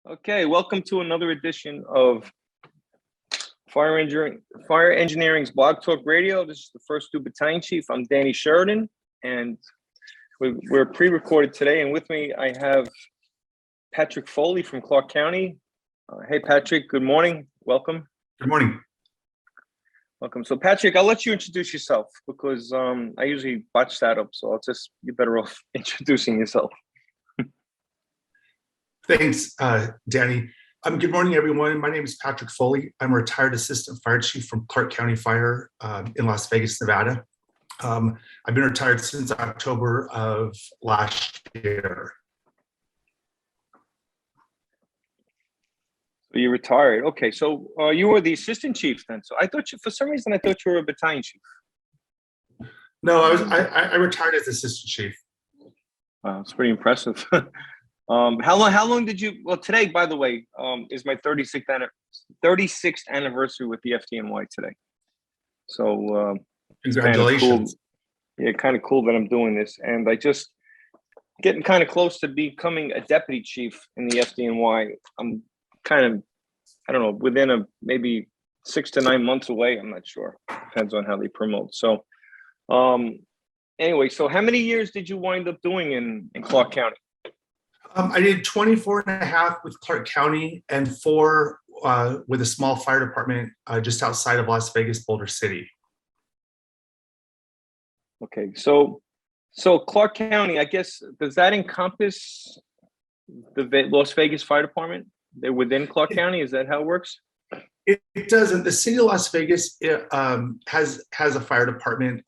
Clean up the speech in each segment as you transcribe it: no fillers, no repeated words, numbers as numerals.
Okay, welcome to another edition of Fire Engineering's Blog Talk Radio. This is the first new battalion chief. I'm Danny Sheridan, and we're pre-recorded today. And with me, I have Patrick Foley from Clark County. Hey, Patrick. Good morning. Welcome. Good morning. Welcome. So, Patrick, I'll let you introduce yourself because I usually botch that up. So you're better off introducing yourself. Thanks, Danny. Good morning, everyone. My name is Patrick Foley. I'm a retired assistant fire chief from Clark County Fire in Las Vegas, Nevada. I've been retired since October of last year. So you retired. Okay, so you were the assistant chief then. So I thought for some reason, I thought you were a battalion chief. No, I retired as assistant chief. Wow, it's pretty impressive. How long did you, well, today, by the way, is my 36th anniversary with the FDNY today. So, congratulations. Kind of cool that I'm doing this. And I just getting kind of close to becoming a deputy chief in the FDNY. I'm kind of, I don't know, within maybe 6 to 9 months away. I'm not sure. Depends on how they promote. So, anyway, so how many years did you wind up doing in Clark County? I did 24 and a half with Clark County and 4 with a small fire department just outside of Las Vegas, Boulder City. Okay, so Clark County, I guess, does that encompass the Las Vegas Fire Department? They're within Clark County? Is that how it works? It doesn't. The city of Las Vegas has a fire department.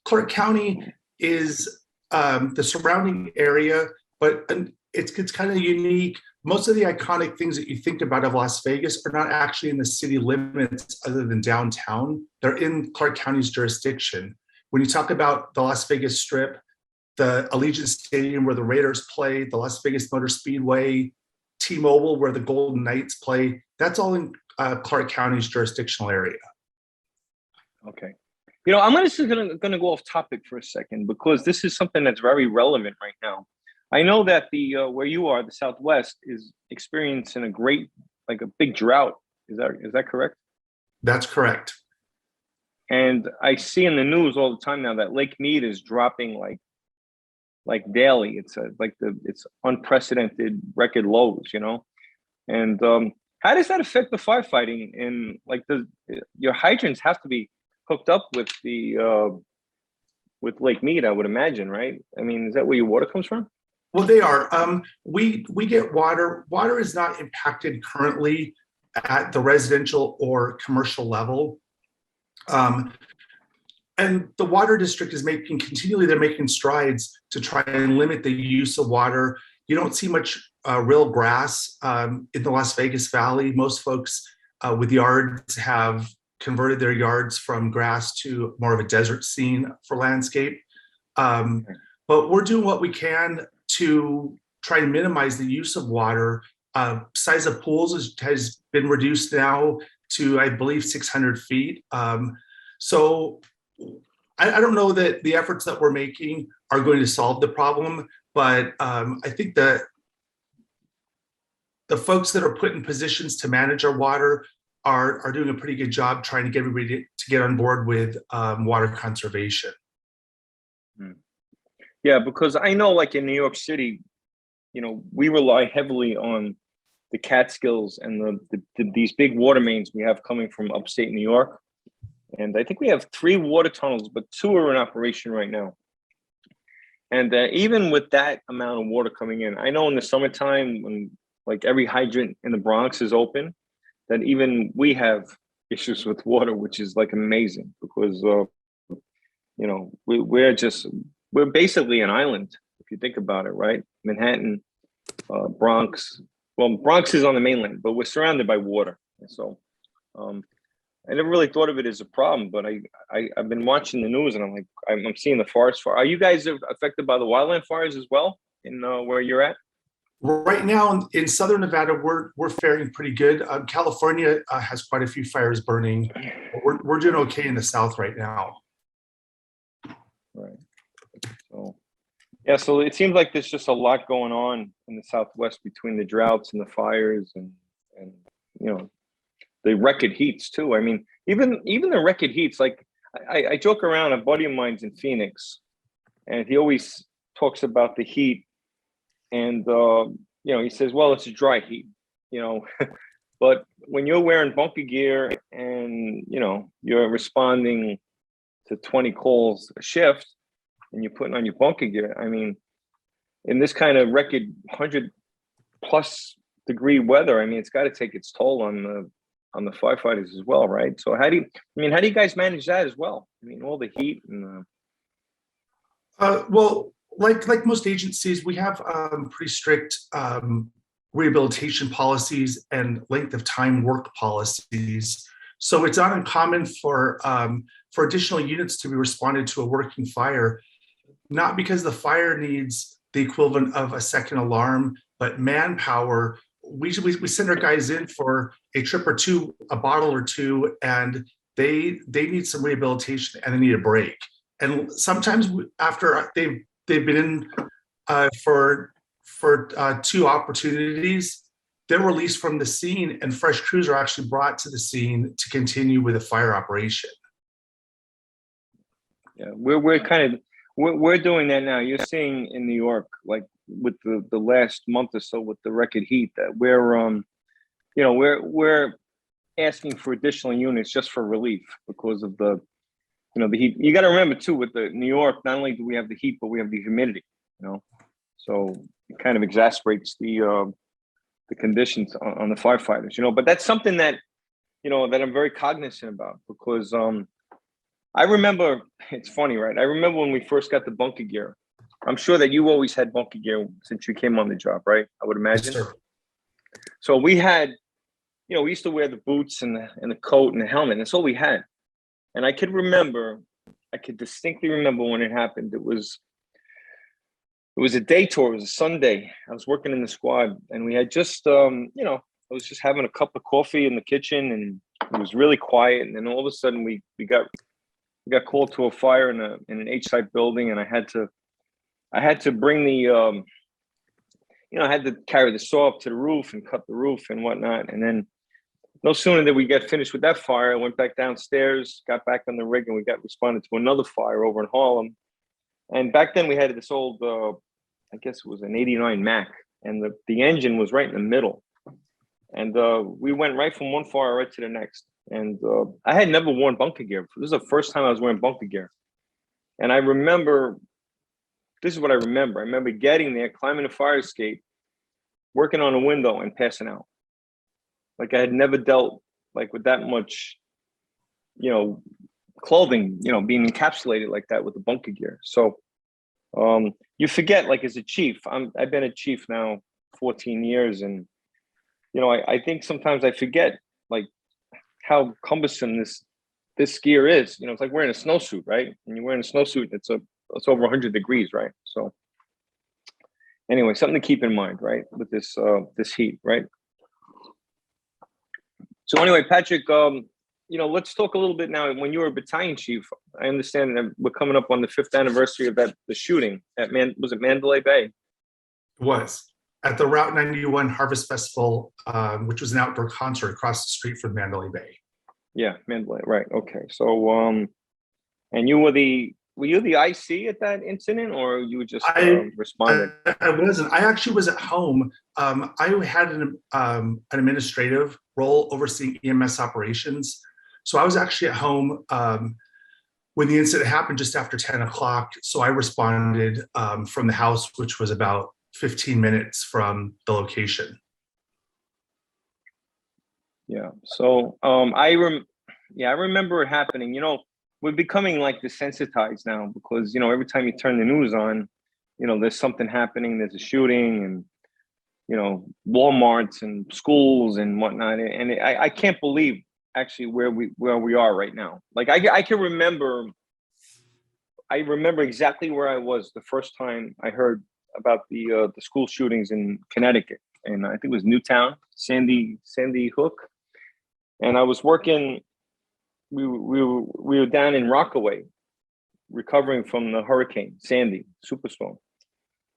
Clark County is the surrounding area, but it's kind of unique. Most of the iconic things that you think about of Las Vegas are not actually in the city limits other than downtown. They're in Clark County's jurisdiction. When you talk about the Las Vegas Strip, the Allegiant Stadium where the Raiders play, the Las Vegas Motor Speedway, T-Mobile where the Golden Knights play, that's all in Clark County's jurisdictional area. Okay. You know, I'm just going to go off topic for a second because this is something that's very relevant right now. I know that the where you are, the Southwest, is experiencing a big drought. Is that correct? That's correct. And I see in the news all the time now that Lake Mead is dropping like daily. It's it's unprecedented record lows, you know. And how does that affect the firefighting? And your hydrants have to be hooked up with the with Lake Mead, I would imagine, right? I mean, is that where your water comes from? Well, they are. We get water. Water is not impacted currently at the residential or commercial level. And the water district is they're making strides to try and limit the use of water. You don't see much real grass in the Las Vegas Valley. Most folks with yards have converted their yards from grass to more of a desert scene for landscape. But we're doing what we can to try and minimize the use of water. Size of pools has been reduced now to, I believe, 600 feet. So I don't know that the efforts that we're making are going to solve the problem, but I think that the folks that are put in positions to manage our water are doing a pretty good job trying to get everybody to get on board with water conservation. Yeah, because I know like in New York City, you know, we rely heavily on the Catskills and these big water mains we have coming from upstate New York. And I think we have 3 water tunnels, but 2 are in operation right now. And even with that amount of water coming in, I know in the summertime when like every hydrant in the Bronx is open, that even we have issues with water, which is like amazing because, you know, we're basically an island, if you think about it, right? Manhattan, Bronx. Well, Bronx is on the mainland, but we're surrounded by water. So I never really thought of it as a problem, but I've been watching the news and I'm seeing the forest fire. Are you guys affected by the wildland fires as well in where you're at? Right now in Southern Nevada, we're faring pretty good. California has quite a few fires burning. We're doing okay in the South right now. Right. So Yeah, so it seems like there's just a lot going on in the Southwest between the droughts and the fires and you know the record heats too. I mean, even the record heats. Like I joke around. A buddy of mine's in Phoenix, and he always talks about the heat, and he says, "Well, it's a dry heat," you know. But when you're wearing bunker gear and you're responding to 20 calls a shift, and you're putting on your bunker gear, I mean, in this kind of record 100+ degree weather, I mean, it's got to take its toll on the firefighters as well, right? So how do you guys manage that as well? I mean, all the heat and Well, like most agencies, we have pretty strict rehabilitation policies and length of time work policies. So it's not uncommon for additional units to be responded to a working fire, not because the fire needs the equivalent of a second alarm, but manpower. We send our guys in for a trip or two, a bottle or two, and they need some rehabilitation and they need a break. And sometimes after they've been in for two opportunities, they're released from the scene, and fresh crews are actually brought to the scene to continue with the fire operation. yeah, we're doing that now. You're seeing in New York, like with the last month or so with the record heat, that we're asking for additional units just for relief because of the heat. You got to remember too, with the New York, not only do we have the heat, but we have the humidity, so it kind of exacerbates the conditions on the firefighters, but that's something that that I'm very cognizant about, because I remember, it's funny, right? I remember when we first got the bunker gear. I'm sure that you always had bunker gear since you came on the job, right? I would imagine. Yes, sir. So we had, we used to wear the boots and the coat and the helmet. That's all we had. And I could distinctly remember when it happened. It was a day tour. It was a Sunday. I was working in the squad, and we had just, I was just having a cup of coffee in the kitchen, and it was really quiet. And then all of a sudden, we got called to a fire in an H-type building, and I had to bring the, I had to carry the saw up to the roof and cut the roof and whatnot. And then no sooner did we get finished with that fire, I went back downstairs, got back on the rig, and we got responded to another fire over in Harlem. And back then we had this old, I guess it was an '89 Mac, and the engine was right in the middle. And we went right from one fire right to the next. And I had never worn bunker gear. This is the first time I was wearing bunker gear. And I remember, this is what I remember. I remember getting there, climbing the fire escape, working on a window, and passing out. Like I had never dealt with that much, clothing, being encapsulated like that with the bunker gear. So you forget, like as a chief, I've been a chief now 14 years. And, I think sometimes I forget like how cumbersome this gear is. It's like wearing a snowsuit, right? And you're wearing a snowsuit, it's over 100 degrees, right? So anyway, something to keep in mind, right? With this heat, right? So anyway, Patrick, let's talk a little bit now. When you were a battalion chief, I understand that we're coming up on the 5th anniversary of the shooting at was it Mandalay Bay? It was at the Route 91 Harvest Festival, which was an outdoor concert across the street from Mandalay Bay. Yeah, Mandalay, right? Okay, so and were you the IC at that incident, or you were just responding? I wasn't. I actually was at home. I had an administrative role overseeing EMS operations. So I was actually at home when the incident happened just after 10 o'clock. So I responded from the house, which was about 15 minutes from the location. Yeah. So I remember it happening. We're becoming like desensitized now, because every time you turn the news on, there's something happening. There's a shooting, and Walmarts and schools and whatnot. And I can't believe actually where we are right now. Like I can remember. I remember exactly where I was the first time I heard about the school shootings in Connecticut, and I think it was Newtown, Sandy Hook, and I was working. We were down in Rockaway, recovering from the Hurricane Sandy superstorm,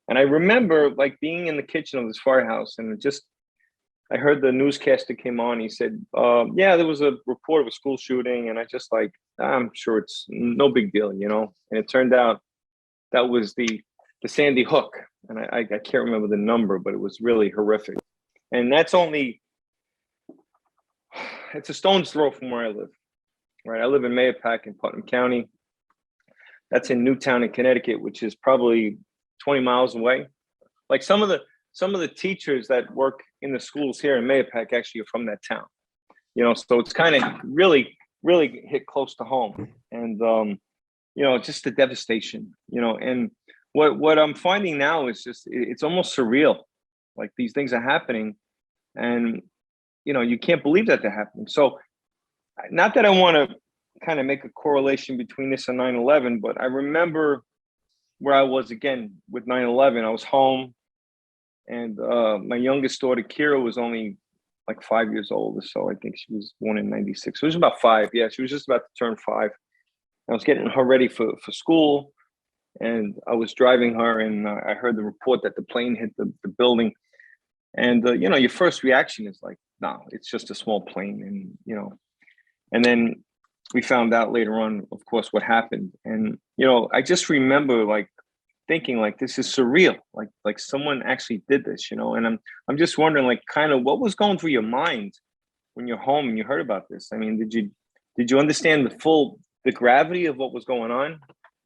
And I remember like being in the kitchen of this firehouse, and I heard the newscaster came on. He said, yeah, there was a report of a school shooting. And I just like, I'm sure it's no big deal, you know? And it turned out that was the Sandy Hook. And I can't remember the number, but it was really horrific. And it's a stone's throw from where I live, right? I live in Mahopac in Putnam County. That's in Newtown in Connecticut, which is probably 20 miles away. Like some of the teachers that work in the schools here in Mahopac actually are from that town, you know, so it's kind of really, really hit close to home. And, you know, just the devastation, you know, and what I'm finding now is just, it's almost surreal. Like these things are happening and, you know, you can't believe that they're happening. So not that I want to kind of make a correlation between this and 9/11, but I remember where I was again with 9/11. I was home, and my youngest daughter, Kira, was only like 5 years old or so. I think she was born in 96. So it was about 5. Yeah, she was just about to turn 5. I was getting her ready for school, and I was driving her, and I heard the report that the plane hit the building. And, you know, your first reaction is like, no, it's just a small plane. And, you know, and then we found out later on, of course, what happened. And, you know, I just remember like thinking like, this is surreal. Like someone actually did this, you know, and I'm just wondering like kind of what was going through your mind when you're home and you heard about this? I mean, did you understand the gravity of what was going on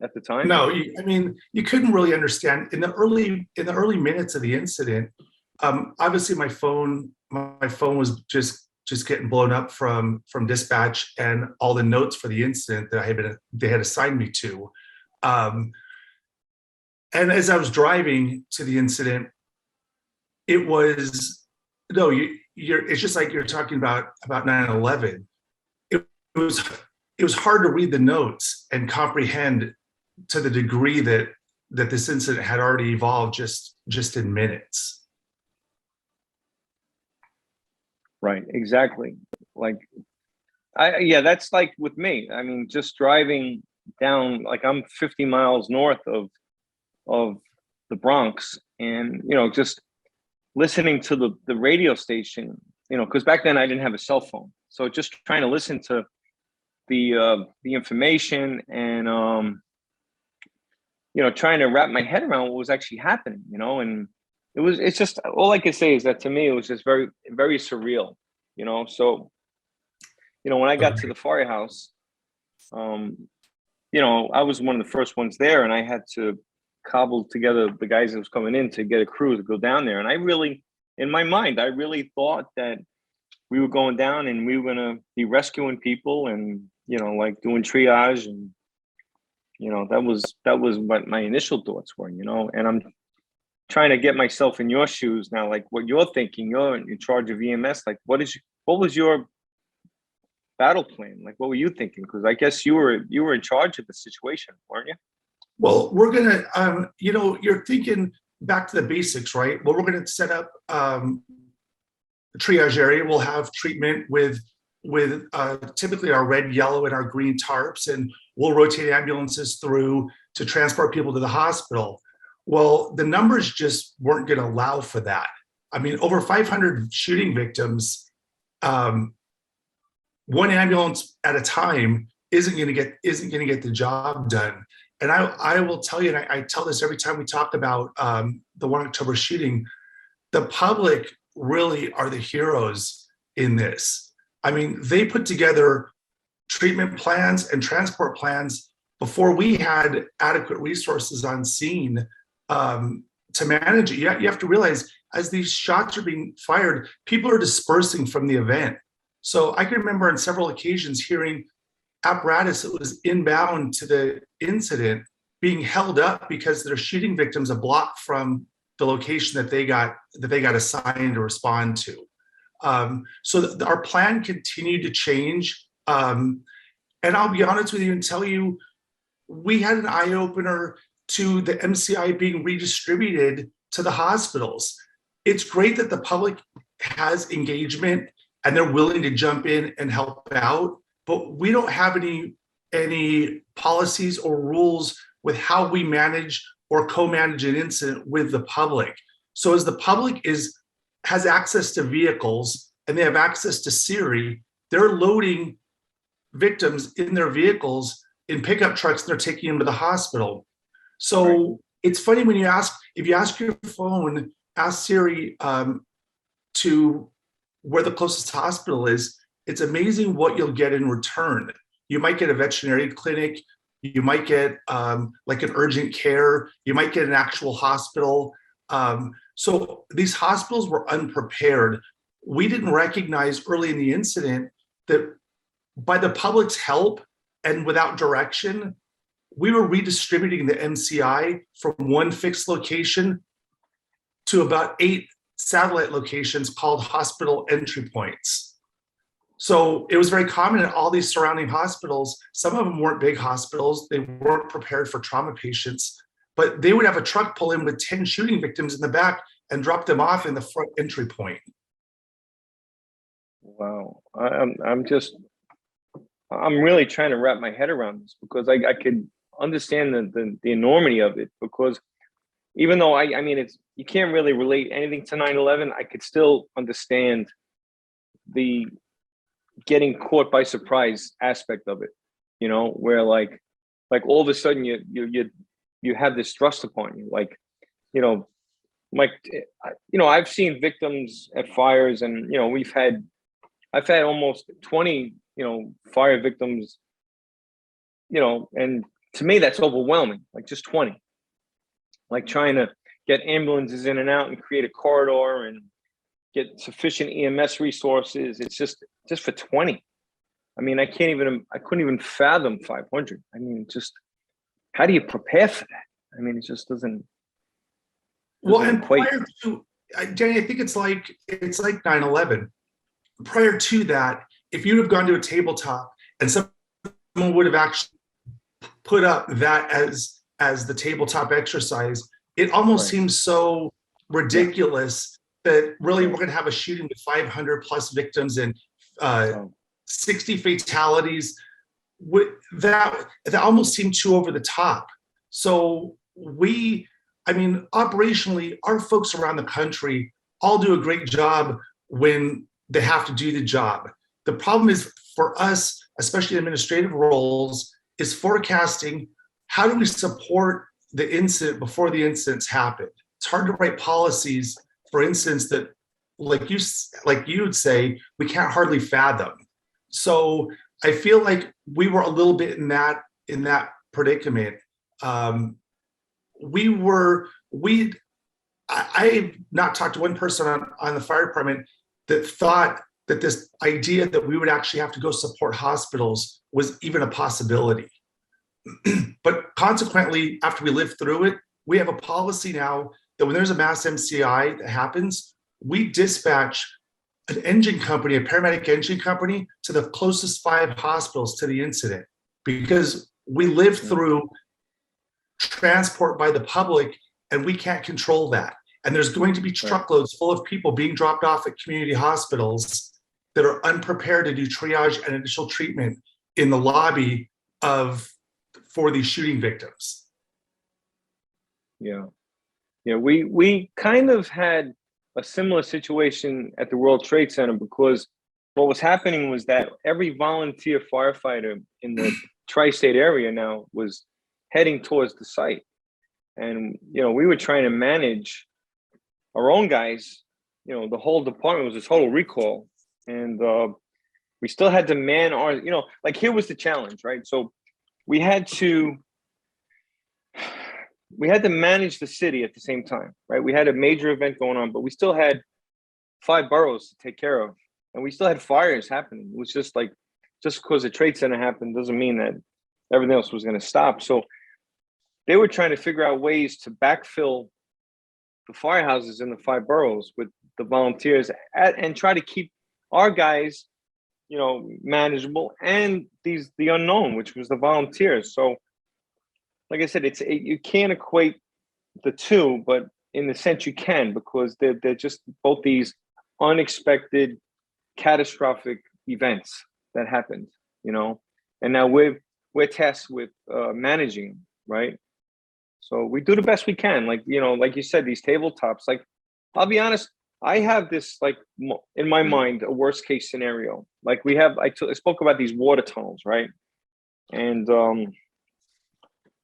at the time? No, I mean, you couldn't really understand in the early minutes of the incident. Obviously, my phone was just getting blown up from dispatch and all the notes for the incident that they had assigned me to. And as I was driving to the incident, it was it's just like you're talking about 9/11. It was hard to read the notes and comprehend to the degree that this incident had already evolved just in minutes. Right, exactly. Like, that's like with me. I mean, just driving down, like I'm 50 miles north of the Bronx, and you know, just listening to the radio station, you know, because back then I didn't have a cell phone, so just trying to listen to the information and you know, trying to wrap my head around what was actually happening, you know, and it's just all I can say is that to me it was just very, very surreal, you know. So, you know, when I got to the firehouse, you know, I was one of the first ones there, and I had to cobble together the guys that was coming in to get a crew to go down there. And I really, in my mind, I really thought that we were going down and we were gonna be rescuing people and, you know, like doing triage, and you know, that was what my initial thoughts were, you know. And I'm trying to get myself in your shoes now, like what you're thinking. You're in charge of EMS. Like, what was your battle plan? Like, what were you thinking? Because I guess you were in charge of the situation, weren't you? Well, we're gonna, you know, you're thinking back to the basics, right? Well, we're gonna set up a triage area. We'll have treatment with typically our red, yellow, and our green tarps, and we'll rotate ambulances through to transport people to the hospital. Well, the numbers just weren't going to allow for that. I mean, over 500 shooting victims, one ambulance at a time isn't going to get the job done. And I will tell you, and I tell this every time we talk about the 1 October shooting, the public really are the heroes in this. I mean, they put together treatment plans and transport plans before we had adequate resources on scene to manage it. You have to realize, as these shots are being fired, people are dispersing from the event. So I can remember on several occasions hearing apparatus that was inbound to the incident being held up because they're shooting victims a block from the location that they got assigned to respond to. So our plan continued to change. And I'll be honest with you and tell you, we had an eye-opener to the MCI being redistributed to the hospitals. It's great that the public has engagement and they're willing to jump in and help out, but we don't have any policies or rules with how we manage or co-manage an incident with the public. So as the public has access to vehicles and they have access to Siri, they're loading victims in their vehicles in pickup trucks and they're taking them to the hospital. So it's funny when if you ask your phone, ask Siri to where the closest hospital is, it's amazing what you'll get in return. You might get a veterinary clinic, you might get like an urgent care, you might get an actual hospital. So these hospitals were unprepared. We didn't recognize early in the incident that by the public's help and without direction, we were redistributing the MCI from one fixed location to about 8 satellite locations called hospital entry points. So it was very common in all these surrounding hospitals. Some of them weren't big hospitals. They weren't prepared for trauma patients, but they would have a truck pull in with 10 shooting victims in the back and drop them off in the front entry point. Wow. I'm really trying to wrap my head around this, because I could understand the enormity of it, because even though I mean, you can't really relate anything to 9/11, I could still understand the getting caught by surprise aspect of it, where like all of a sudden you have this thrust upon you, like, I've seen victims at fires, and I've had almost 20 fire victims, and to me that's overwhelming, like just 20, like trying to get ambulances in and out and create a corridor and get sufficient EMS resources. It's just for 20. I mean, I couldn't even fathom 500. I mean, just how do you prepare for that? I mean, it just doesn't Well, and quite. prior to, Danny, I think it's like 9/11. Prior to that, if you'd have gone to a tabletop and someone would have actually put up that as the tabletop exercise, it almost seems so ridiculous that really we're going to have a shooting with 500 plus victims and 60 fatalities. That almost seemed too over the top. So operationally, our folks around the country all do a great job when they have to do the job. The problem is for us, especially administrative roles, is forecasting. How do we support the incident before the incidents happen? It's hard to write policies for instance that, like you would say, we can't hardly fathom. So I feel like we were a little bit in that predicament. I've not talked to one person on the fire department that thought that this idea that we would actually have to go support hospitals was even a possibility. But consequently, after we lived through it, we have a policy now that when there's a mass MCI that happens, we dispatch an engine company, a paramedic engine company, to the closest 5 hospitals to the incident, because we live through transport by the public and we can't control that. And there's going to be truckloads full of people being dropped off at community hospitals that are unprepared to do triage and initial treatment in the lobby for these shooting victims. Yeah. We kind of had a similar situation at the World Trade Center, because what was happening was that every volunteer firefighter in the tri-state area now was heading towards the site. And, we were trying to manage our own guys. The whole department was a total recall. And we still had to man our, here was the challenge, right? So we had to manage the city at the same time, right? We had a major event going on, but we still had 5 boroughs to take care of. And we still had fires happening. It was just because the Trade Center happened doesn't mean that everything else was going to stop. So they were trying to figure out ways to backfill the firehouses in the 5 boroughs with the volunteers and try to keep our guys, manageable, and the unknown, which was the volunteers. So like I said, you can't equate the two, but in the sense you can, because they're just both these unexpected, catastrophic events that happened, and now we're tasked with managing them, right? So we do the best we can. Like, like you said, these tabletops, like, I'll be honest, I have this, like, in my mind, a worst case scenario. Like I spoke about these water tunnels, right? And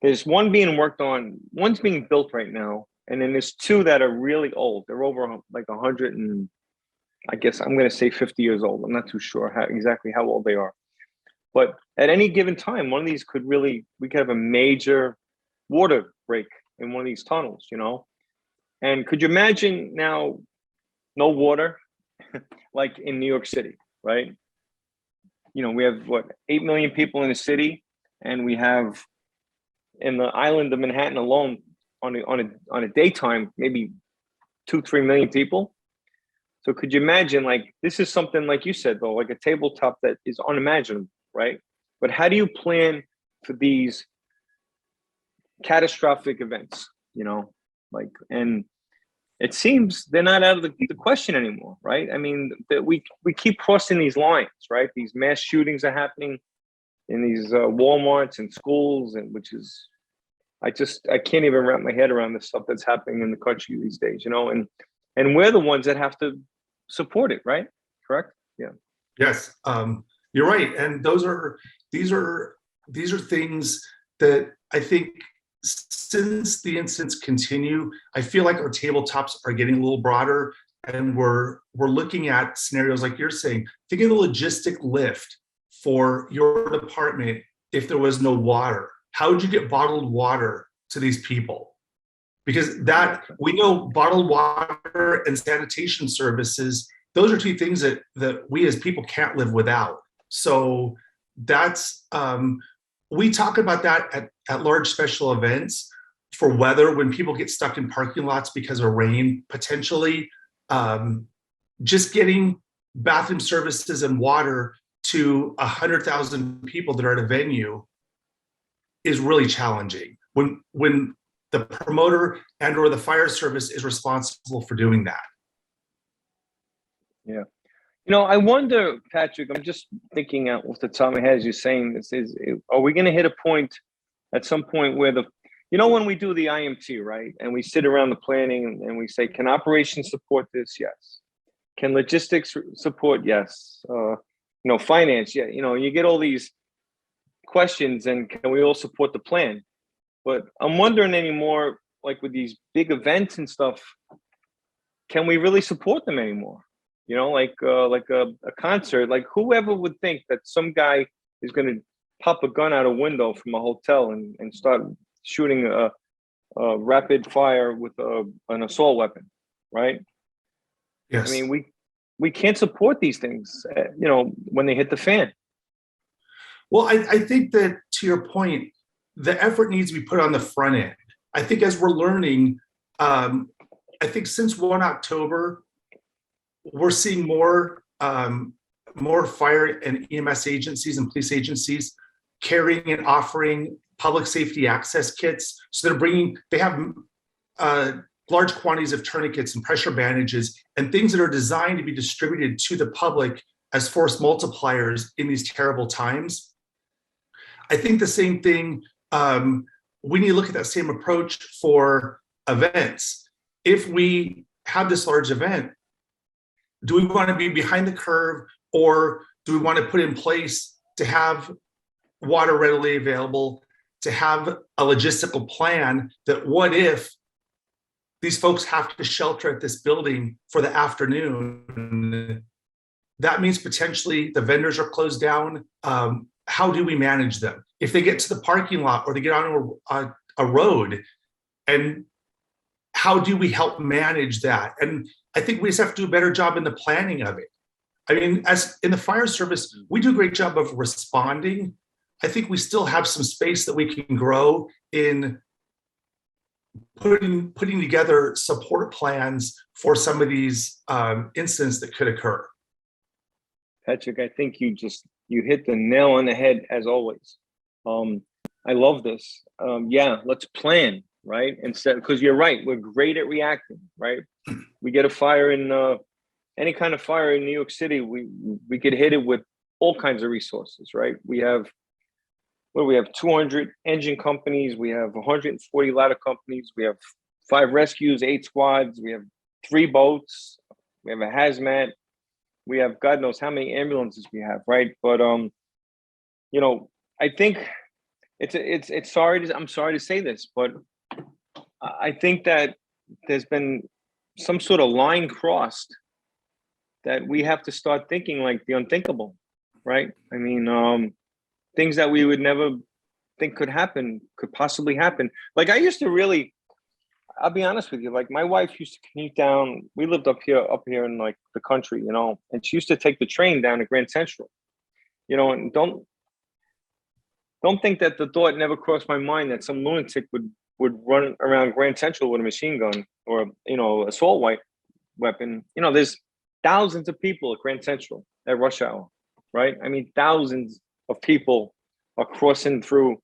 there's one being worked on, one's being built right now. And then there's two that are really old. They're over like 100 and I guess I'm going to say 50 years old. I'm not too sure exactly how old they are. But at any given time, one of these we could have a major water break in one of these tunnels, And could you imagine now, no water, like in New York City, right? We have 8 million people in the city, and we have in the island of Manhattan alone on a daytime, maybe 2-3 million people. So could you imagine, like, this is something, like you said, though, like a tabletop that is unimaginable, right? But how do you plan for these catastrophic events, and it seems they're not out of the question anymore, right? I mean, that we keep crossing these lines, right? These mass shootings are happening in these Walmarts and schools, and I can't even wrap my head around the stuff that's happening in the country these days, and we're the ones that have to support it, right? Correct? Yeah. Yes, you're right, and these are things that I think since the incidents continue, I feel like our tabletops are getting a little broader, and we're looking at scenarios like you're saying. Think of the logistic lift for your department if there was no water. How would you get bottled water to these people? Because we know bottled water and sanitation services, those are two things that we as people can't live without. So that's we talk about that at large special events for weather, when people get stuck in parking lots because of rain, potentially. Just getting bathroom services and water to 100,000 people that are at a venue is really challenging when the promoter and or the fire service is responsible for doing that. Yeah. I wonder, Patrick, I'm just thinking out off the top of my head as you're saying this, are we going to hit a point at some point where when we do the IMT, right? And we sit around the planning and we say, can operations support this? Yes. Can logistics support? Yes. Finance. Yeah. You get all these questions, and can we all support the plan? But I'm wondering anymore, like with these big events and stuff, can we really support them anymore? Like a concert, like whoever would think that some guy is going to pop a gun out a window from a hotel and start shooting a rapid fire with an assault weapon, right? Yes. I mean, we can't support these things, when they hit the fan. Well, I think that, to your point, the effort needs to be put on the front end. I think as we're learning, I think since 1 October, we're seeing more fire and EMS agencies and police agencies carrying and offering public safety access kits. So they have large quantities of tourniquets and pressure bandages and things that are designed to be distributed to the public as force multipliers in these terrible times. I think the same thing, we need to look at that same approach for events. If we have this large event, do we want to be behind the curve, or do we want to put in place to have water readily available, to have a logistical plan that what if these folks have to shelter at this building for the afternoon? That means potentially the vendors are closed down. How do we manage them? If they get to the parking lot or they get on a road, and how do we help manage that? And I think we just have to do a better job in the planning of it. I mean, as in the fire service, we do a great job of responding. I think we still have some space that we can grow in putting together support plans for some of these incidents that could occur. Patrick, I think you hit the nail on the head as always. I love this. Yeah, let's plan, right? Instead, because you're right, we're great at reacting, right? We get a fire in any kind of fire in New York City, we get hit it with all kinds of resources, right? We have what do we have? 200 engine companies. We have 140 ladder companies. We have 5 rescues, 8 squads. We have 3 boats. We have a hazmat. We have God knows how many ambulances we have, right? But you know, I think it's sorry. I'm sorry to say this, but I think that there's been some sort of line crossed that we have to start thinking like the unthinkable, right? I mean, things that we would never think could happen could possibly happen. Like I used to really, I'll be honest with you, like my wife used to commute down. We lived up here in like the country, you know, and she used to take the train down to Grand Central, you know, and don't think that the thought never crossed my mind that some lunatic would run around Grand Central with a machine gun or, you know, assault weapon. You know, there's thousands of people at Grand Central at rush hour, right? I mean, thousands of people are crossing through,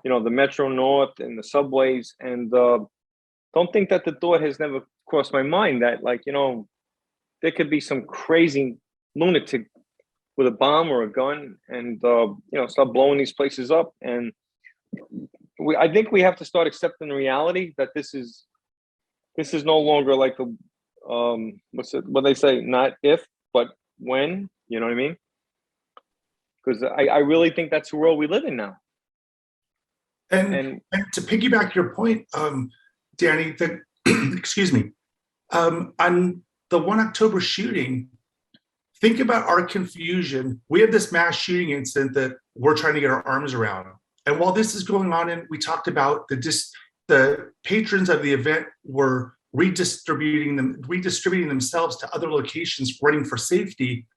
you know, the Metro North and the subways. And don't think that the thought has never crossed my mind that, like, you know, there could be some crazy lunatic with a bomb or a gun and, you know, start blowing these places up. And I think we have to start accepting the reality that this is no longer like the, what they say, not if, but when, you know what I mean? Because I really think that's the world we live in now. And to piggyback your point, Danny, that excuse me, on the 1 October shooting, think about our confusion. We have this mass shooting incident that we're trying to get our arms around. And while this is going on, and we talked about the patrons of the event were redistributing themselves to other locations, running for safety.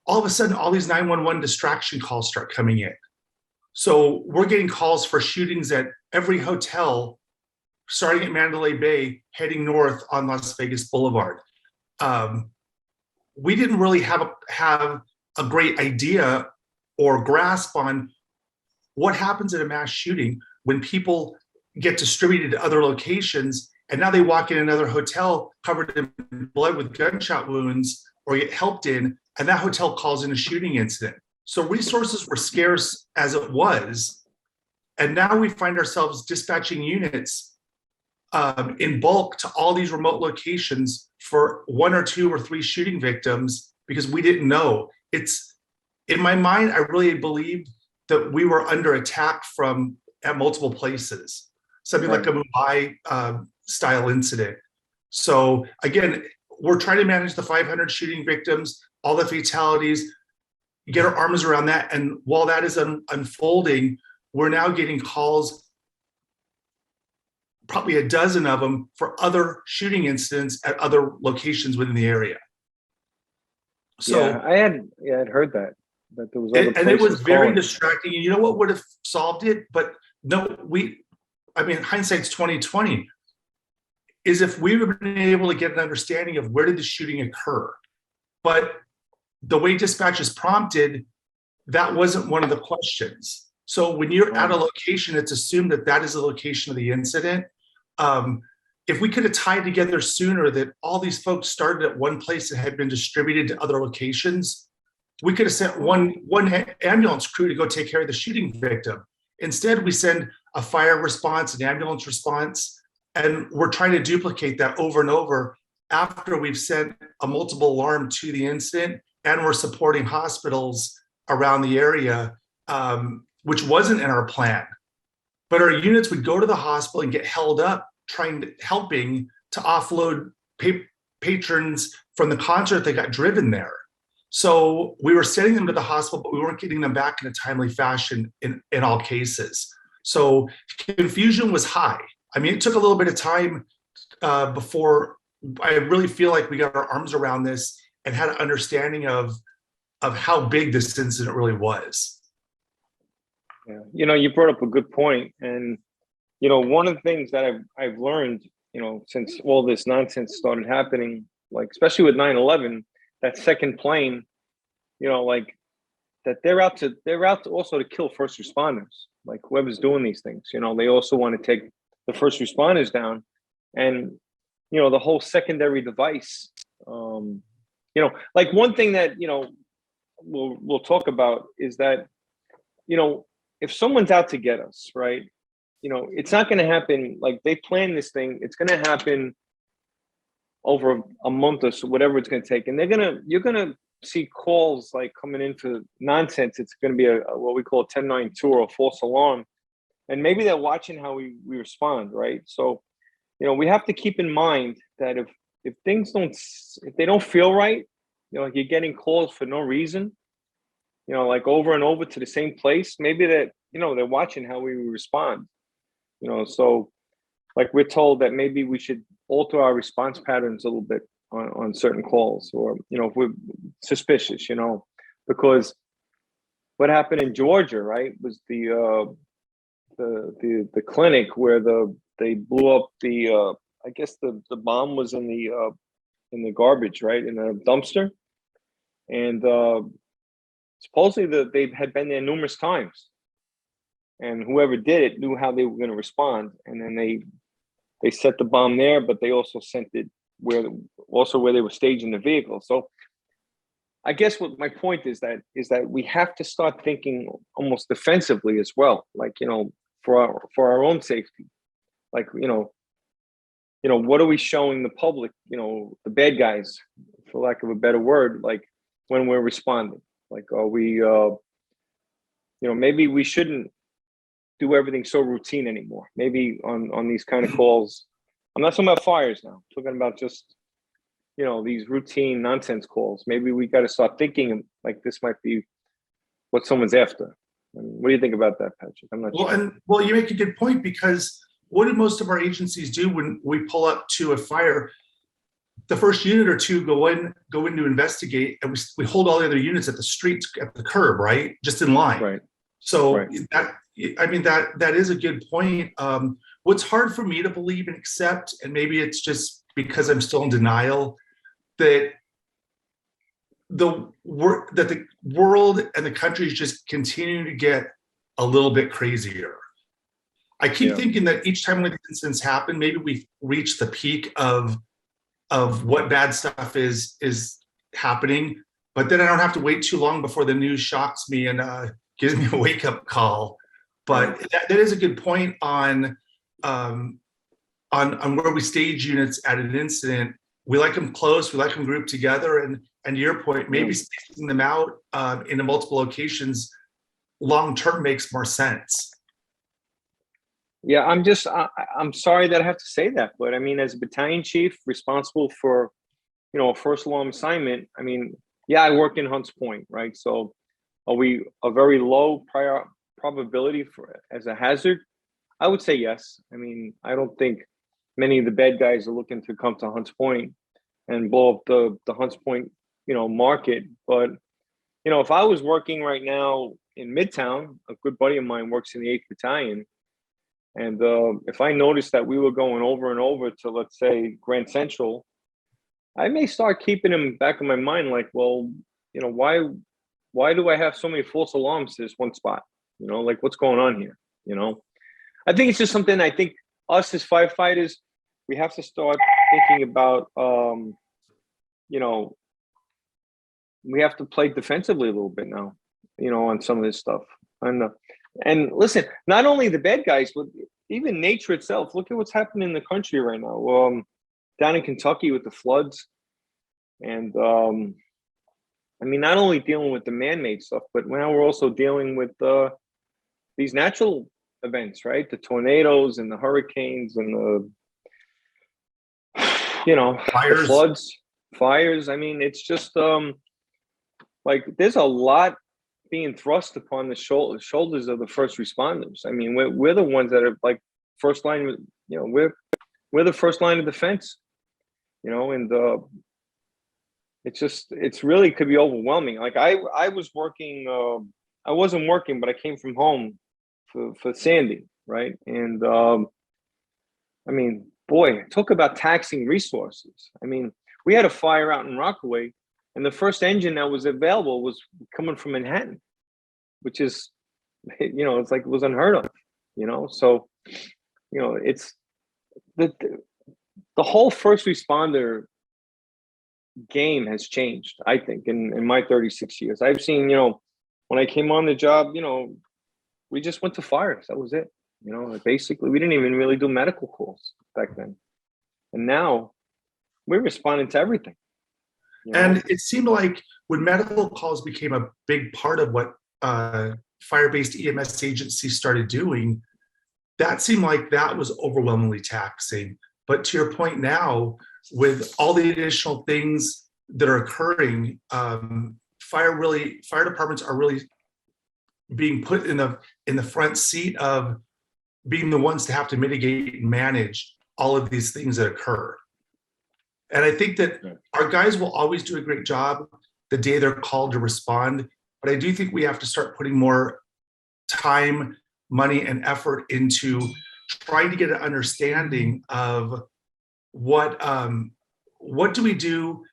All of a sudden, all these 911 distraction calls start coming in. So we're getting calls for shootings at every hotel, starting at Mandalay Bay, heading north on Las Vegas Boulevard. We didn't really have a great idea or grasp on what happens at a mass shooting when people get distributed to other locations and now they walk in another hotel covered in blood with gunshot wounds or get helped in, and that hotel calls in a shooting incident. So resources were scarce as it was, and now we find ourselves dispatching units in bulk to all these remote locations for 1 or 2 or 3 shooting victims because we didn't know. It's, in my mind, I really believed that we were under attack from at multiple places, something like a Mumbai style incident. So again, we're trying to manage the 500 shooting victims, all the fatalities, get our arms around that. And while that is unfolding, we're now getting calls, probably a dozen of them, for other shooting incidents at other locations within the area. So yeah, I had heard that there was other and it was very calling. distracting. And you know what would have solved it? But no, I mean, hindsight's 2020. Is if we would have been able to get an understanding of where did the shooting occur. But the way dispatch is prompted, that wasn't one of the questions. So when you're at a location, it's assumed that that is the location of the incident. If we could have tied together sooner that all these folks started at one place and had been distributed to other locations, we could have sent one ambulance crew to go take care of the shooting victim. Instead, we send a fire response, an ambulance response, and we're trying to duplicate that over and over after we've sent a multiple alarm to the incident, and we're supporting hospitals around the area, which wasn't in our plan. But our units would go to the hospital and get held up helping to offload patrons from the concert that got driven there. So we were sending them to the hospital, but we weren't getting them back in a timely fashion in all cases. So confusion was high. I mean, it took a little bit of time before I really feel like we got our arms around this and had an understanding of how big this incident really was. Yeah. You know, you brought up a good point. And, you know, one of the things that I've learned, you know, since all this nonsense started happening, like, especially with 9/11, that second plane, you know, like that they're out to also to kill first responders, like whoever's doing these things, you know, they also want to take the first responders down. And, you know, the whole secondary device, you know, like one thing that, you know, we'll talk about is that, you know, if someone's out to get us, right? It's not going to happen like they plan this thing. It's going to happen over a month or so, whatever it's going to take. And you're going to see calls like coming in for nonsense. It's going to be a what we call a 1092 or a false alarm. And maybe they're watching how we respond, right? So, we have to keep in mind that if they don't feel right, like you're getting calls for no reason, like over and over to the same place, maybe that, they're watching how we respond, so like we're told that maybe we should alter our response patterns a little bit on certain calls, or, if we're suspicious, because what happened in Georgia, right, was the clinic where they blew up I guess the bomb was in the garbage, right, in a dumpster, and supposedly they had been there numerous times, and whoever did it knew how they were going to respond, and then they set the bomb there, but they also sent it where they were staging the vehicle. So I guess what my point is that we have to start thinking almost defensively as well, like, for our own safety, like, what are we showing the public, the bad guys, for lack of a better word, like when we're responding, like, are we, maybe we shouldn't do everything so routine anymore. Maybe on these kind of calls, I'm not talking about fires now, I'm talking about just, these routine nonsense calls. Maybe we got to start thinking like this might be what someone's after. I mean, what do you think about that, Patrick? I'm not sure. Well, you make a good point, because what do most of our agencies do when we pull up to a fire? The first unit or two go in to investigate, and we hold all the other units at the street, at the curb, right, just in line. Right. So right. that is a good point. What's hard for me to believe and accept, and maybe it's just because I'm still in denial, that the world and the country is just continuing to get a little bit crazier. I keep thinking that each time one of these incidents happen, maybe we've reached the peak of what bad stuff is happening, but then I don't have to wait too long before the news shocks me and gives me a wake up call. But that is a good point on where we stage units at an incident. We like them close, we like them grouped together, and to your point, maybe spacing them out into multiple locations long term makes more sense. Yeah, I'm sorry that I have to say that, but I mean, as a battalion chief responsible for, a first alarm assignment, I mean, I work in Hunts Point, right? So are we a very low probability for as a hazard? I would say yes. I mean, I don't think many of the bad guys are looking to come to Hunts Point and blow up the Hunts Point, market. But, if I was working right now in Midtown, a good buddy of mine works in the 8th Battalion. And if I noticed that we were going over and over to, let's say, Grand Central, I may start keeping him back in my mind, like, well, why do I have so many false alarms to this one spot? Like, what's going on here? I think it's just something I think us as firefighters, we have to start thinking about, we have to play defensively a little bit now, on some of this stuff. And listen, not only the bad guys, but even nature itself. Look at what's happening in the country right now. Down in Kentucky with the floods. And I mean, not only dealing with the man-made stuff, but now we're also dealing with these natural events, right? The tornadoes and the hurricanes and Fires. the floods, fires. I mean, it's just like there's a lot being thrust upon the shoulders of the first responders. I mean, we're the ones that are like first line. We're the first line of defense. And it's really could be overwhelming. Like I was working. I wasn't working, but I came from home for Sandy, right? And I mean, boy, talk about taxing resources. I mean, we had a fire out in Rockaway, and the first engine that was available was coming from Manhattan, which is, it's like it was unheard of, So, it's the whole first responder game has changed, I think, in my 36 years. I've seen, when I came on the job, we just went to fires. That was it. You know, like basically, we didn't even really do medical calls back then. And now we're responding to everything. You know? And it seemed like when medical calls became a big part of what fire-based EMS agencies started doing, that seemed like that was overwhelmingly taxing. But to your point now, with all the additional things that are occurring, fire departments are really being put in the front seat of being the ones to have to mitigate and manage all of these things that occur. And I think that our guys will always do a great job the day they're called to respond. But I do think we have to start putting more time, money, and effort into trying to get an understanding of what do we do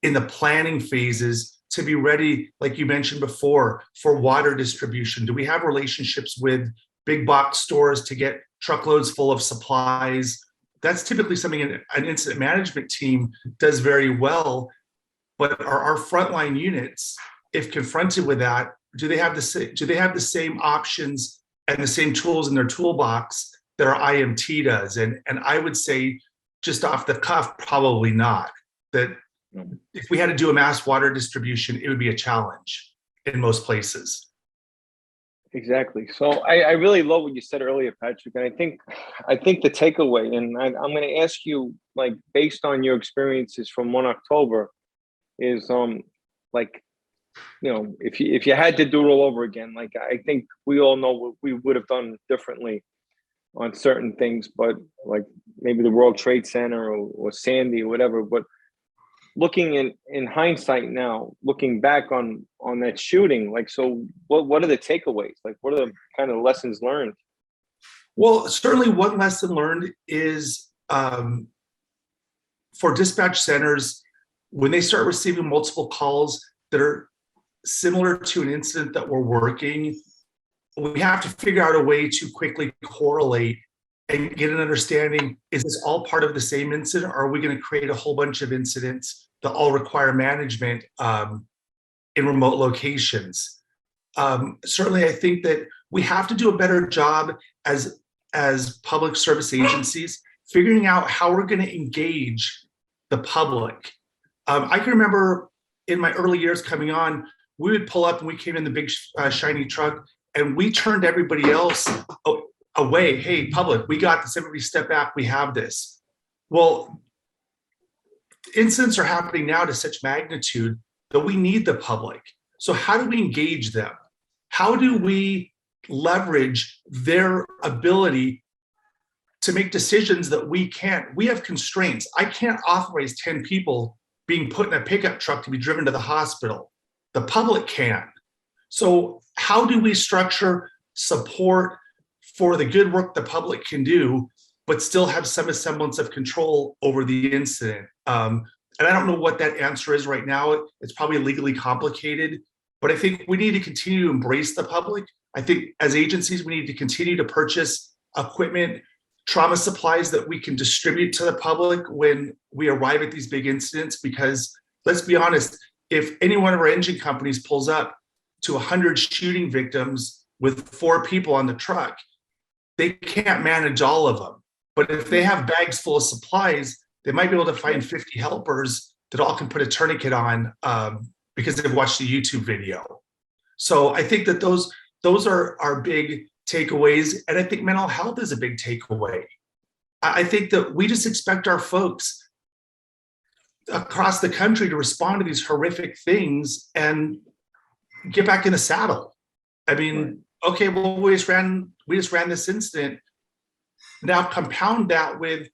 in the planning phases to be ready, like you mentioned before, for water distribution. Do we have relationships with big box stores to get truckloads full of supplies? That's typically something an incident management team does very well. But are our frontline units, if confronted with that, do they have the same options and the same tools in their toolbox that our IMT does? And I would say, just off the cuff, probably not. That if we had to do a mass water distribution, it would be a challenge in most places. Exactly. So I really love what you said earlier, Patrick. And I think the takeaway, and I'm going to ask you, like, based on your experiences from 1 October, is like, you know, if you had to do it all over again, like, I think we all know what we would have done differently on certain things, but like maybe the World Trade Center or Sandy or whatever. But looking in hindsight now, looking back on that shooting, like, so what are the takeaways? Like, what are the kind of lessons learned? Well, certainly one lesson learned is for dispatch centers, when they start receiving multiple calls that are similar to an incident that we're working, we have to figure out a way to quickly correlate and get an understanding, is this all part of the same incident, or are we going to create a whole bunch of incidents that all require management in remote locations? Certainly, I think that we have to do a better job as public service agencies, figuring out how we're going to engage the public. I can remember in my early years coming on, we would pull up and we came in the big shiny truck and we turned everybody else away. Hey, public, we got this. Everybody step back. We have this. Well, incidents are happening now to such magnitude that we need the public. So how do we engage them? How do we leverage their ability to make decisions that we can't? We have constraints. I can't authorize 10 people being put in a pickup truck to be driven to the hospital. The public can. So how do we structure support for the good work the public can do, but still have some semblance of control over the incident? And I don't know what that answer is right now. It's probably legally complicated, but I think we need to continue to embrace the public. I think as agencies, we need to continue to purchase equipment, trauma supplies that we can distribute to the public when we arrive at these big incidents, because let's be honest, if any one of our engine companies pulls up to 100 shooting victims with 4 people on the truck, they can't manage all of them. But if they have bags full of supplies, they might be able to find 50 helpers that all can put a tourniquet on because they've watched a YouTube video. So I think that those are our big takeaways. And I think mental health is a big takeaway. I think that we just expect our folks across the country to respond to these horrific things and get back in the saddle. I mean, okay, well, we just ran this incident. Now compound that with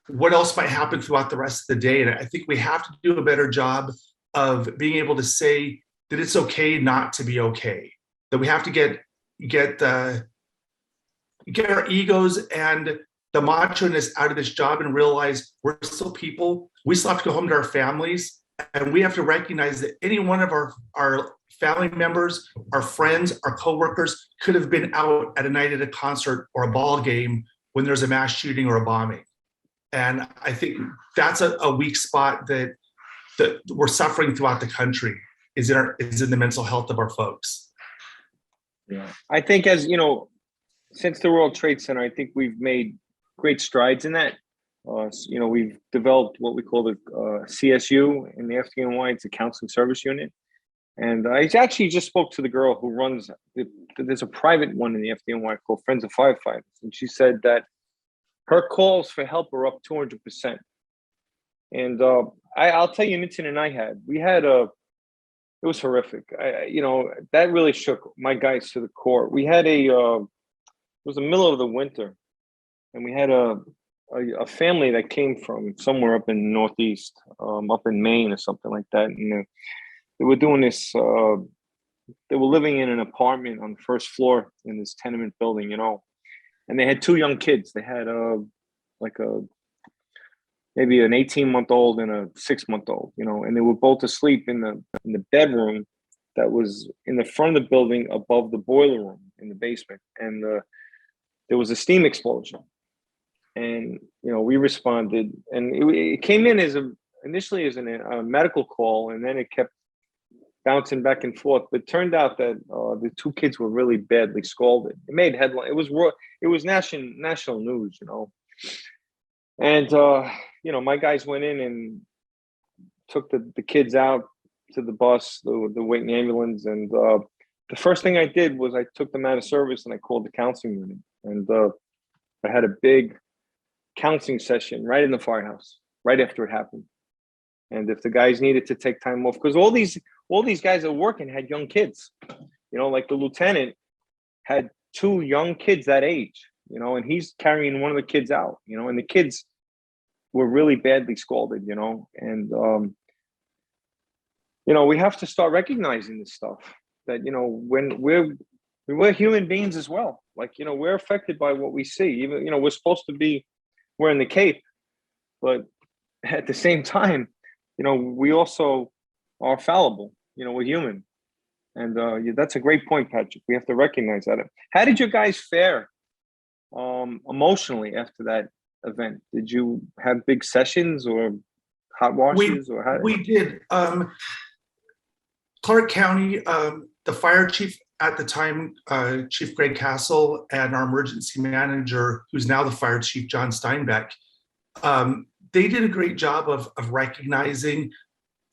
what else might happen throughout the rest of the day. And I think we have to do a better job of being able to say that it's okay not to be okay, that we have to get our egos and the macho-ness out of this job and realize we're still people. We still have to go home to our families, and we have to recognize that any one of our family members, our friends, our coworkers could have been out at a night at a concert or a ball game when there's a mass shooting or a bombing. And I think that's a weak spot that we're suffering throughout the country is in the mental health of our folks. Yeah. I think, as you know, since the World Trade Center, I think we've made great strides in that. You know, we've developed what we call the CSU in the FDNY. It's a counseling service unit. And I actually just spoke to the girl who runs, there's a private one in the FDNY called Friends of Firefighters. And she said that her calls for help are up 200%. And I'll tell you an incident I had. It was horrific. You know, that really shook my guys to the core. We had it was the middle of the winter, and we had a family that came from somewhere up in the Northeast, up in Maine or something like that. And they were doing this, they were living in an apartment on the first floor in this tenement building, you know, and they had two young kids. They had maybe an 18-month-old and a 6-month-old, you know, and they were both asleep in the bedroom that was in the front of the building above the boiler room in the basement. And there was a steam explosion. And, you know, we responded, and it came in initially as a medical call, and then it kept bouncing back and forth. But it turned out that the two kids were really badly scalded. It made headline. It was national news, you know. And, you know, my guys went in and took the kids out to the bus, the waiting ambulance. And the first thing I did was I took them out of service and I called the counseling unit. And I had a big counseling session right in the firehouse, right after it happened. And if the guys needed to take time off, because all these guys that were working had young kids, you know, like the lieutenant had two young kids that age, you know, and he's carrying one of the kids out, you know, and the kids were really badly scalded, you know, and, you know, we have to start recognizing this stuff that, you know, when we're human beings as well. Like, you know, we're affected by what we see. Even, you know, we're supposed to be wearing the cape, but at the same time, you know, we also are fallible. You know, we're human. And that's a great point, Patrick. We have to recognize that. How did you guys fare emotionally after that event? Did you have big sessions or hot washes? We did. Clark County, the fire chief at the time, Chief Greg Castle, and our emergency manager, who's now the fire chief, John Steinbeck, they did a great job of recognizing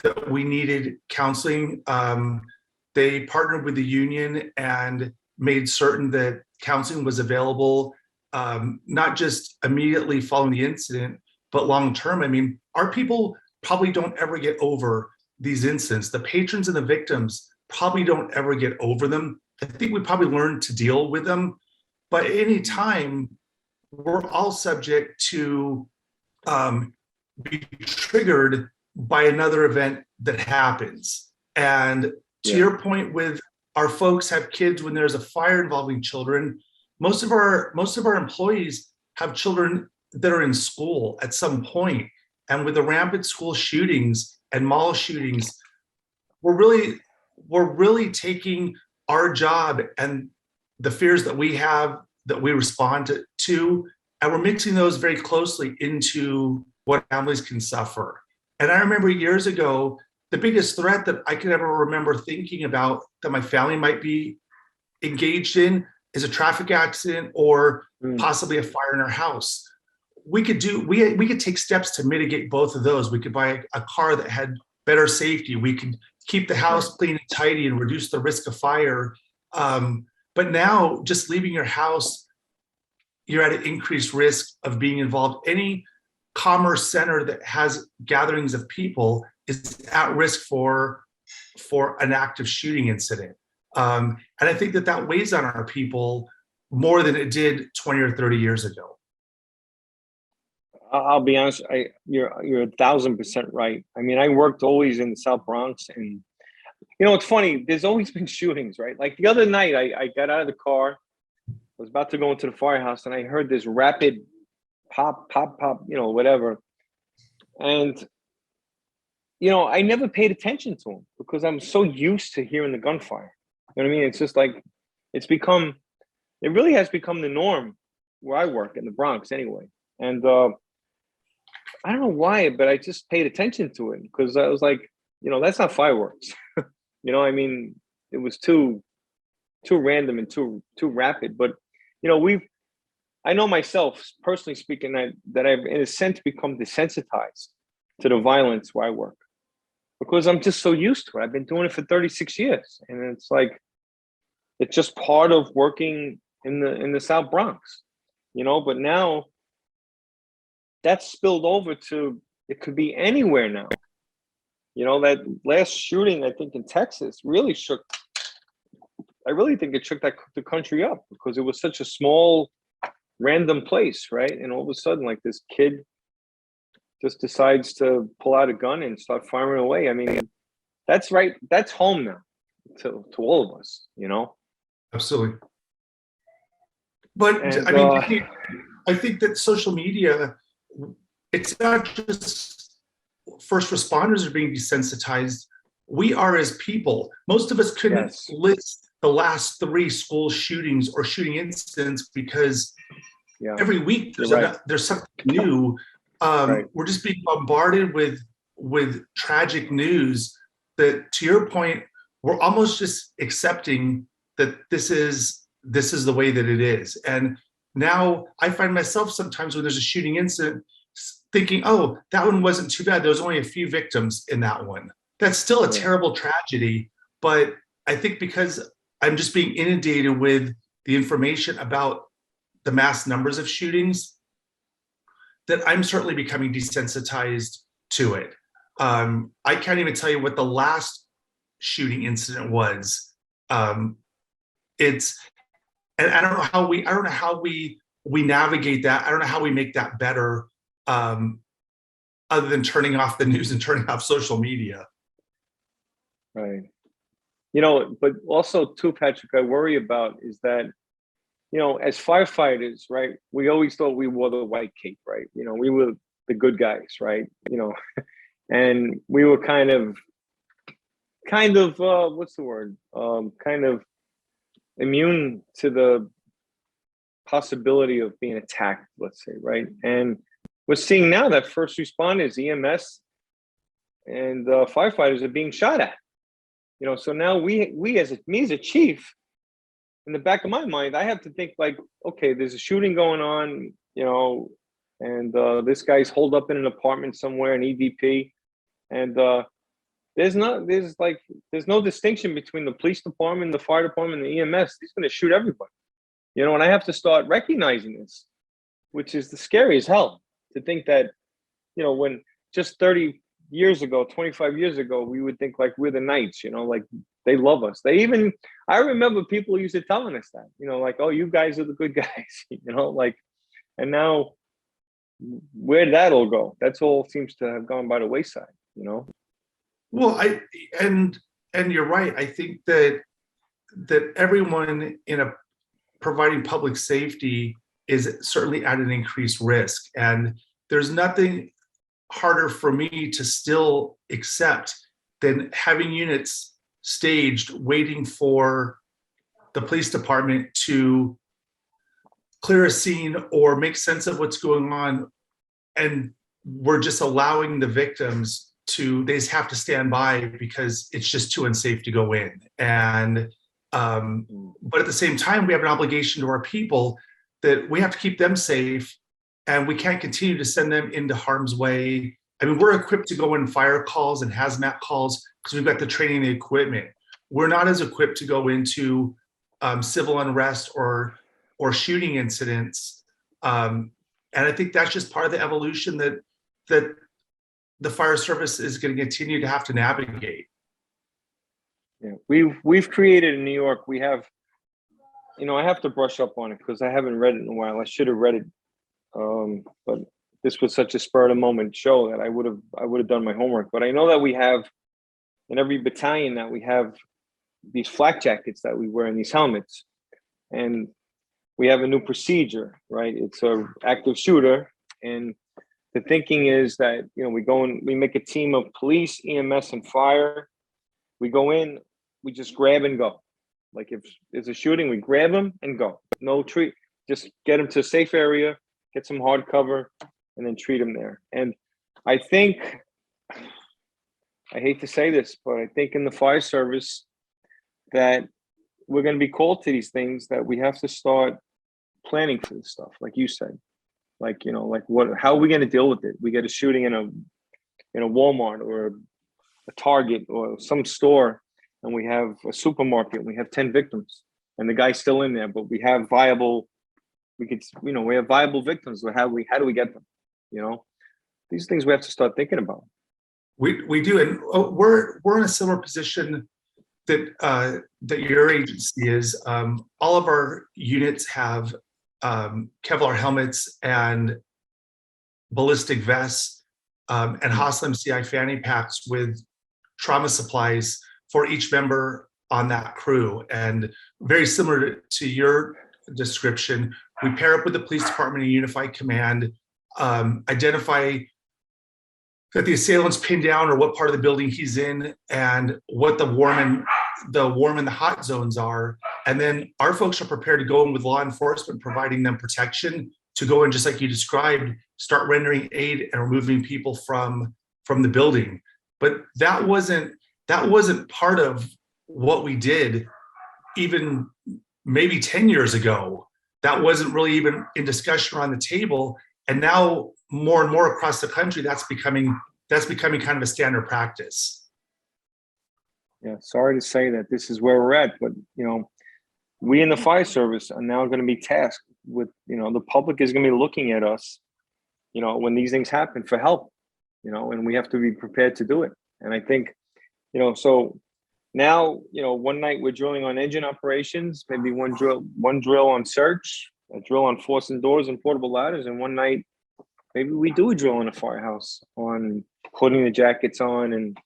that we needed counseling. They partnered with the union and made certain that counseling was available, not just immediately following the incident, but long-term. I mean, our people probably don't ever get over these incidents. The patrons and the victims probably don't ever get over them. I think we probably learn to deal with them, but at any time, we're all subject to be triggered by another event that happens. And to your point, with our folks have kids when there's a fire involving children, most of our employees have children that are in school at some point. And with the rampant school shootings and mall shootings, we're really taking our job and the fears that we have, that we respond to, and we're mixing those very closely into what families can suffer. And I remember years ago, the biggest threat that I could ever remember thinking about that my family might be engaged in is a traffic accident or possibly a fire in our house. We could take steps to mitigate both of those. We could buy a car that had better safety. We could keep the house clean and tidy and reduce the risk of fire. But now, just leaving your house, you're at an increased risk of being involved. Any commerce center that has gatherings of people is at risk for an active shooting incident. And I think that weighs on our people more than it did 20 or 30 years ago. I'll be honest, you're 1,000% right. I mean, I worked always in the South Bronx, and you know, it's funny, there's always been shootings, right? Like the other night, I got out of the car, was about to go into the firehouse, and I heard this rapid pop, pop, pop, you know, whatever. And, you know, I never paid attention to them because I'm so used to hearing the gunfire. You know what I mean? It's just like, it really has become the norm where I work in the Bronx anyway. And I don't know why, but I just paid attention to it because I was like, you know, that's not fireworks. You know, I mean, it was too too random and too rapid. But I know myself, personally speaking, that I've in a sense become desensitized to the violence where I work, because I'm just so used to it. I've been doing it for 36 years, and it's like it's just part of working in the South Bronx, But now that's spilled over to, it could be anywhere now. That last shooting, I think in Texas, really shook. I really think it shook the country up, because it was such a small, random place, right? And all of a sudden, like, this kid just decides to pull out a gun and start firing away. I mean, that's right. That's home now to all of us, Absolutely. But And, I mean, I think that social media, it's not just first responders are being desensitized. We are as people. Most of us couldn't list the last 3 school shootings or shooting incidents, because every week there's something new. We're just being bombarded with tragic news that, to your point, we're almost just accepting that this is the way that it is. And now I find myself sometimes when there's a shooting incident thinking, oh, that one wasn't too bad. There was only a few victims in that one. That's still a terrible tragedy. But I think because I'm just being inundated with the information about the mass numbers of shootings, that I'm certainly becoming desensitized to it. I can't even tell you what the last shooting incident was. And I don't know how we navigate that. I don't know how we make that better, other than turning off the news and turning off social media. Right. But also too, Patrick, I worry about is that, as firefighters, right, we always thought we wore the white cape, right? We were the good guys, right? And we were kind of what's the word? Kind of immune to the possibility of being attacked, let's say, right? And we're seeing now that first responders, EMS, and firefighters are being shot at. So now me as a chief, in the back of my mind, I have to think like, okay, there's a shooting going on, and this guy's holed up in an apartment somewhere, an EVP, and there's no distinction between the police department, the fire department, and the EMS. He's going to shoot everybody, and I have to start recognizing this, which is the scary as hell to think that, when just 30 years ago, 25 years ago, we would think like we're the knights, like they love us. I remember people used to telling us that, like, oh, you guys are the good guys, and now where did that all go? That's all seems to have gone by the wayside, Well, and you're right. I think that everyone in providing public safety is certainly at an increased risk, and there's nothing harder for me to still accept than having units staged waiting for the police department to clear a scene or make sense of what's going on, and we're just allowing the victims they just have to stand by because it's just too unsafe to go in. And but at the same time, we have an obligation to our people that we have to keep them safe, and we can't continue to send them into harm's way. I mean, we're equipped to go in fire calls and hazmat calls because we've got the training and the equipment. We're not as equipped to go into civil unrest or shooting incidents. And I think that's just part of the evolution that the fire service is going to continue to have to navigate. Yeah, we've created in New York. We have, I have to brush up on it because I haven't read it in a while. I should have read it, but this was such a spur of the moment show that I would have done my homework. But I know that we have in every battalion that we have these flak jackets that we wear in these helmets, and we have a new procedure, right? It's a active shooter, and the thinking is that, we go in, we make a team of police, EMS, and fire. We go in, we just grab and go. Like if there's a shooting, we grab them and go. No treat, just get them to a safe area, get some hard cover, and then treat them there. And I think, I hate to say this, but I think in the fire service that we're going to be called to these things that we have to start planning for this stuff, like you said. Like, you know, like how are we going to deal with it? We get a shooting in a Walmart or a Target or some store, and we have a supermarket, and we have 10 victims, and the guy's still in there, but we have viable victims. How do we get them? You know, these things we have to start thinking about. We do, and we're in a similar position that your agency is. All of our units have Kevlar helmets and ballistic vests and hostile MCI fanny packs with trauma supplies for each member on that crew. And very similar to your description, we pair up with the police department and unified command, identify that the assailant's pinned down or what part of the building he's in and what the warm and the hot zones are. And then our folks are prepared to go in with law enforcement, providing them protection to go in, just like you described, start rendering aid and removing people from the building. But that wasn't part of what we did even maybe 10 years ago. That wasn't really even in discussion around the table. And now more and more across the country, that's becoming kind of a standard practice. Yeah, sorry to say that this is where we're at, but you know, we in the fire service are now going to be tasked with, you know, the public is going to be looking at us, you know, when these things happen for help, you know, and we have to be prepared to do it. And I think, you know, so now, you know, one night we're drilling on engine operations, maybe one drill on search, a drill on forcing doors and portable ladders, and one night maybe we do a drill in a firehouse on putting the jackets on and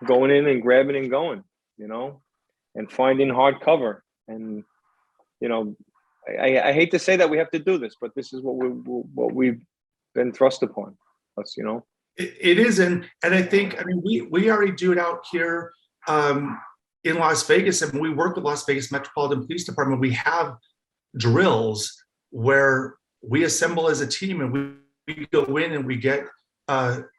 going in and grabbing and going, you know, and finding hard cover. And, you know, I hate to say that we have to do this, but this is what we've been thrust upon us, you know. It is, and I think, I mean, we already do it out here in Las Vegas, and we work with Las Vegas Metropolitan Police Department. We have drills where we assemble as a team, and we go in and we get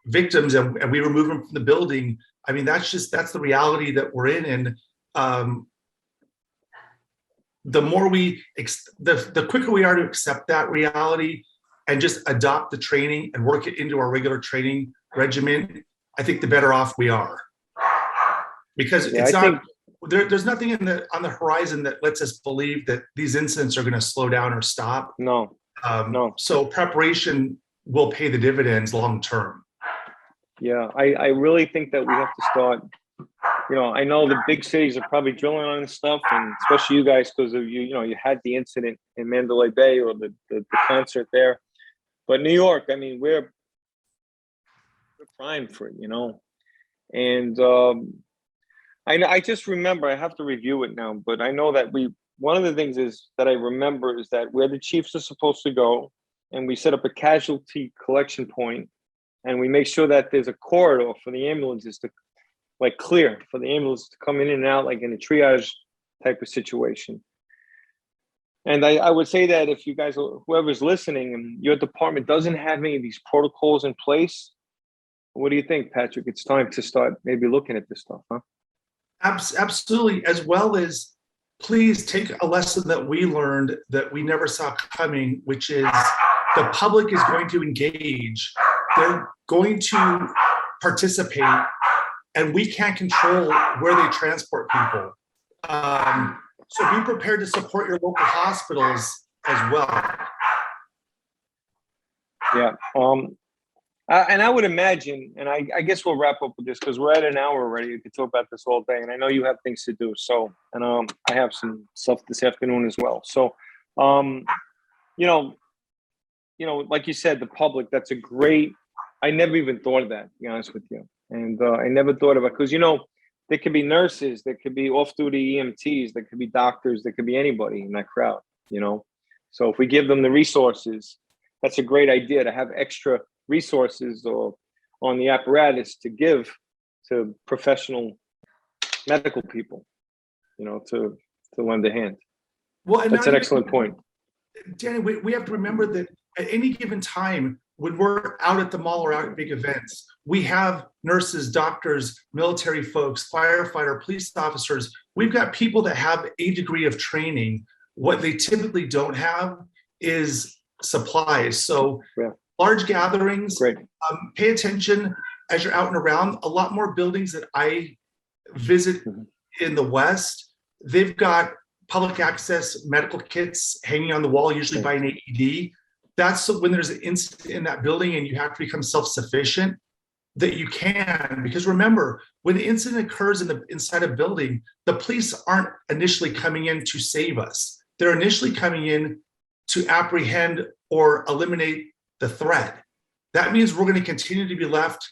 victims and we remove them from the building. I mean, that's the reality that we're in. And the more the quicker we are to accept that reality and just adopt the training and work it into our regular training regimen, I think the better off we are. Because there's nothing on the horizon that lets us believe that these incidents are going to slow down or stop. No. So preparation will pay the dividends long term. Yeah, I really think that we have to start, you know, I know the big cities are probably drilling on this stuff, and especially you guys, because of you know, you had the incident in Mandalay Bay or the concert there. But New York, I mean, we're primed for it, you know. And I just remember, I have to review it now, but I know that one of the things is that I remember is that where the chiefs are supposed to go, and we set up a casualty collection point, and we make sure that there's a corridor for the ambulances to like clear for the ambulance to come in and out, like in a triage type of situation. And I would say that if you guys, whoever's listening and your department doesn't have any of these protocols in place, what do you think, Patrick? It's time to start maybe looking at this stuff, huh? Absolutely. As well as, please take a lesson that we learned that we never saw coming, which is the public is going to engage. They're going to participate, and we can't control where they transport people. So be prepared to support your local hospitals as well. Yeah. And I would imagine, and I guess we'll wrap up with this because we're at an hour already. We could talk about this all day, and I know you have things to do. So, and I have some stuff this afternoon as well. So, you know, like you said, the public, that's a great, I never even thought of that, to be honest with you. And I never thought of it because, you know, there could be nurses, there could be off-duty EMTs, there could be doctors, there could be anybody in that crowd, you know. So if we give them the resources, that's a great idea to have extra resources or on the apparatus to give to professional medical people, you know, to lend a hand. Well, that's an excellent point. Danny, we have to remember that at any given time, when we're out at the mall or out at big events, we have nurses, doctors, military folks, firefighter, police officers. We've got people that have a degree of training. What they typically don't have is supplies. So Yeah. large gatherings, Great. pay attention as you're out and around. A lot more buildings that I visit in the West, they've got public access medical kits hanging on the wall, usually by an AED. That's when there's an incident in that building and you have to become self-sufficient, that you can. Because remember, when the incident occurs inside a building, the police aren't initially coming in to save us. They're initially coming in to apprehend or eliminate the threat. That means we're going to continue to be left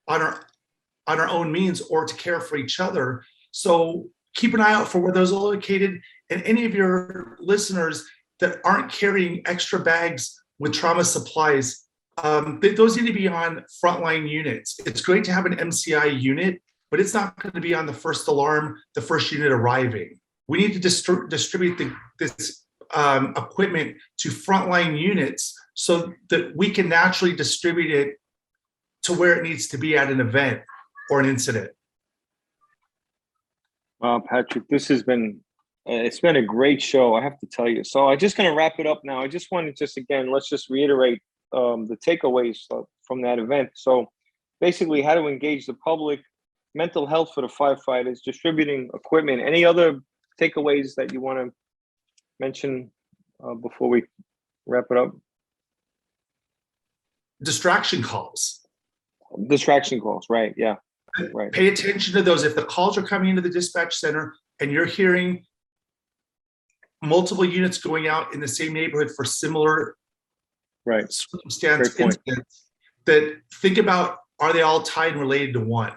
on our own means or to care for each other. So keep an eye out for where those are located. And any of your listeners that aren't carrying extra bags with trauma supplies, those need to be on frontline units. It's great to have an MCI unit, but it's not going to be on the first alarm, the first unit arriving. We need to distribute this equipment to frontline units so that we can naturally distribute it to where it needs to be at an event or an incident. Patrick, this has been, it's been a great show, I have to tell you. So I'm just going to wrap it up now. I just want to again, let's just reiterate the takeaways from that event. So basically, how to engage the public, mental health for the firefighters, distributing equipment. Any other takeaways that you want to mention before we wrap it up? Distraction calls. Distraction calls, right? Yeah, right. Pay attention to those. If the calls are coming into the dispatch center and you're hearing multiple units going out in the same neighborhood for similar circumstance incidents, that think about, are they all tied and related to one?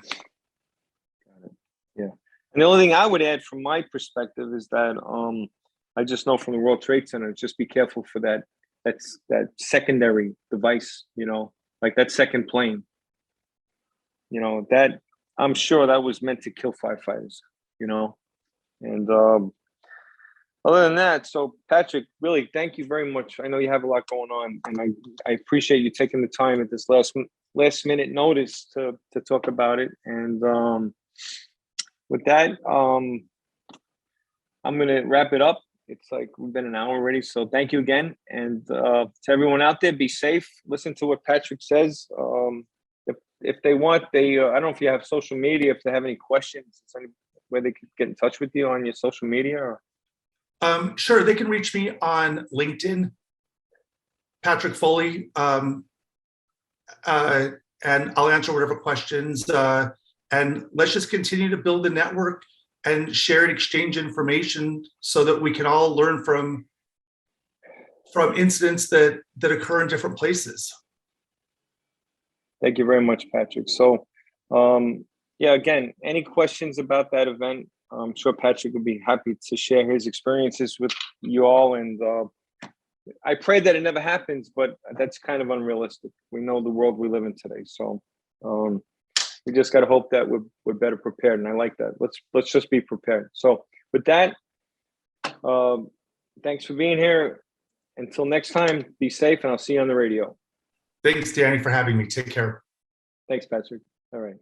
Yeah. And the only thing I would add from my perspective is that I just know from the World Trade Center, just be careful for that secondary device, like that second plane. That I'm sure that was meant to kill firefighters, and other than that, so Patrick, really, thank you very much. I know you have a lot going on, and I appreciate you taking the time at this last minute notice to talk about it. And with that, I'm going to wrap it up. It's like we've been an hour already, so thank you again. And to everyone out there, be safe. Listen to what Patrick says. If they want, I don't know if you have social media. If they have any questions, is there any way they could get in touch with you on your social media? Or? Sure, they can reach me on LinkedIn, Patrick Foley, and I'll answer whatever questions. And let's just continue to build the network and share and exchange information so that we can all learn from incidents that occur in different places. Thank you very much, Patrick. So, yeah, again, any questions about that event? I'm sure Patrick would be happy to share his experiences with you all. And I pray that it never happens, but that's kind of unrealistic. We know the world we live in today. So we just got to hope that we're better prepared. And I like that. Let's just be prepared. So with that, thanks for being here. Until next time, be safe, and I'll see you on the radio. Thanks, Danny, for having me. Take care. Thanks, Patrick. All right.